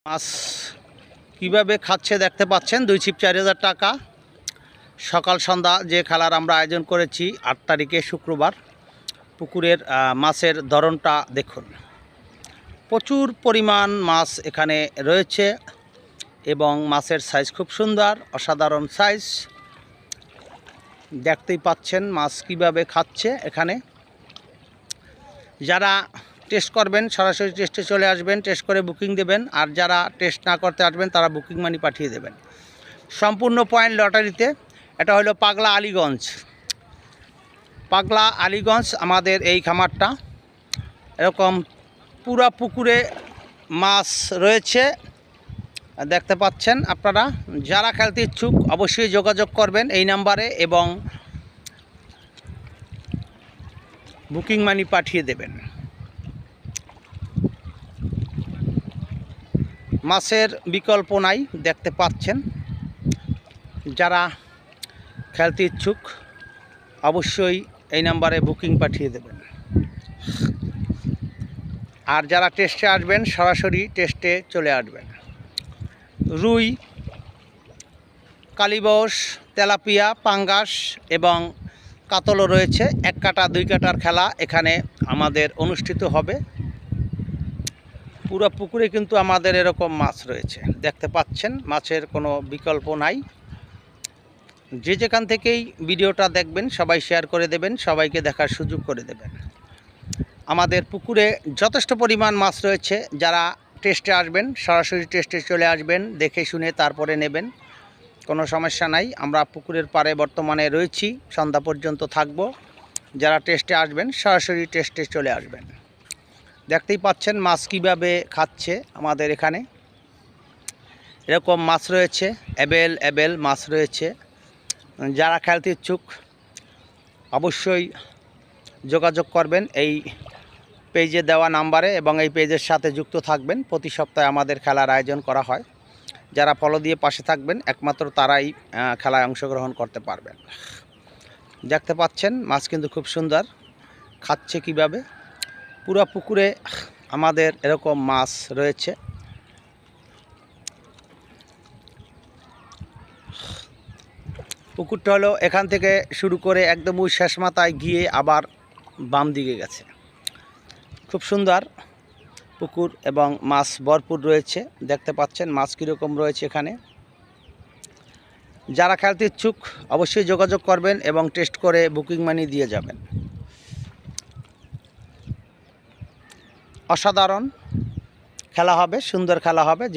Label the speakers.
Speaker 1: মাছ কীভাবে খাচ্ছে দেখতে পাচ্ছেন। 2 ছিপ 4000 টাকা। সকাল সন্ধ্যা যে খেলার আমরা আয়োজন করেছি 8 তারিখে শুক্রবার। পুকুরের মাছের ধরনটা দেখুন, প্রচুর পরিমাণ মাছ এখানে রয়েছে এবং মাছের সাইজ খুব সুন্দর, অসাধারণ সাইজ। দেখতেই পাচ্ছেন মাছ কিভাবে খাচ্ছে। এখানে যারা টেস্ট করবেন সরাসরি টেস্টে চলে আসবেন, টেস্ট করে বুকিং দেবেন। আর যারা টেস্ট না করতে আসবেন তারা বুকিং মানি পাঠিয়ে দেবেন। সম্পূর্ণ পয়েন্ট লটারিতে। এটা হলো পাগলা আলীগঞ্জ। পাগলা আলীগঞ্জ আমাদের এই খামারটা। এরকম পুরা পুকুরে মাছ রয়েছে দেখতে পাচ্ছেন আপনারা। যারা খেলতে ইচ্ছুক অবশ্যই যোগাযোগ করবেন এই নাম্বারে এবং বুকিং মানি পাঠিয়ে দেবেন। মাছের বিকল্প নাই দেখতে পাচ্ছেন। যারা খেলতে ইচ্ছুক অবশ্যই এই নাম্বারে বুকিং পাঠিয়ে দেবেন। আর যারা টেস্টে আসবেন সরাসরি টেস্টে চলে আসবেন। রুই, কালীবাউস, তেলাপিয়া, পাঙ্গাস এবং কাতলও রয়েছে। 1 কাটা 2 কাটার খেলা এখানে আমাদের অনুষ্ঠিত হবে। পুরো পুকুরে কিন্তু আমাদের এরকম মাছ রয়েছে দেখতে পাচ্ছেন। মাছের কোনো বিকল্প নাই। যে যেখান থেকেই ভিডিওটা দেখবেন সবাই শেয়ার করে দেবেন, সবাইকে দেখার সুযোগ করে দেবেন। আমাদের পুকুরে যথেষ্ট পরিমাণ মাছ রয়েছে। যারা টেস্টে আসবেন সরাসরি টেস্টে চলে আসবেন, দেখে শুনে তারপরে নেবেন, কোনো সমস্যা নাই। আমরা পুকুরের পাড়ে বর্তমানে রয়েছি, সন্ধ্যা পর্যন্ত থাকব। যারা টেস্টে আসবেন সরাসরি টেস্টে চলে আসবেন। দেখতেই পাচ্ছেন মাছ কীভাবে খাচ্ছে আমাদের এখানে। এরকম মাছ রয়েছে, অ্যাবেল মাছ রয়েছে। যারা খেলতে ইচ্ছুক অবশ্যই যোগাযোগ করবেন এই পেজে দেওয়া নাম্বারে এবং এই পেজের সাথে যুক্ত থাকবেন। প্রতি সপ্তাহে আমাদের খেলার আয়োজন করা হয়। যারা ফলো দিয়ে পাশে থাকবেন একমাত্র তারাই খেলায় অংশগ্রহণ করতে পারবেন। দেখতে পাচ্ছেন মাছ কিন্তু খুব সুন্দর খাচ্ছে কিভাবে। পুরো পুকুরে আমাদের এরকম মাছ রয়েছে। পুকুরটা হলো এখান থেকে শুরু করে একদম ওই শেষ মাথায় গিয়ে আবার বাম দিকে গেছে। খুব সুন্দর পুকুর এবং মাছ ভরপুর রয়েছে। দেখতে পাচ্ছেন মাছ কীরকম রয়েছে এখানে। যারা খেলতে ইচ্ছুক অবশ্যই যোগাযোগ করবেন এবং টেস্ট করে বুকিং মানি দিয়ে যাবেন। অসাধারণ খেলা হবে, সুন্দর খেলা হবে।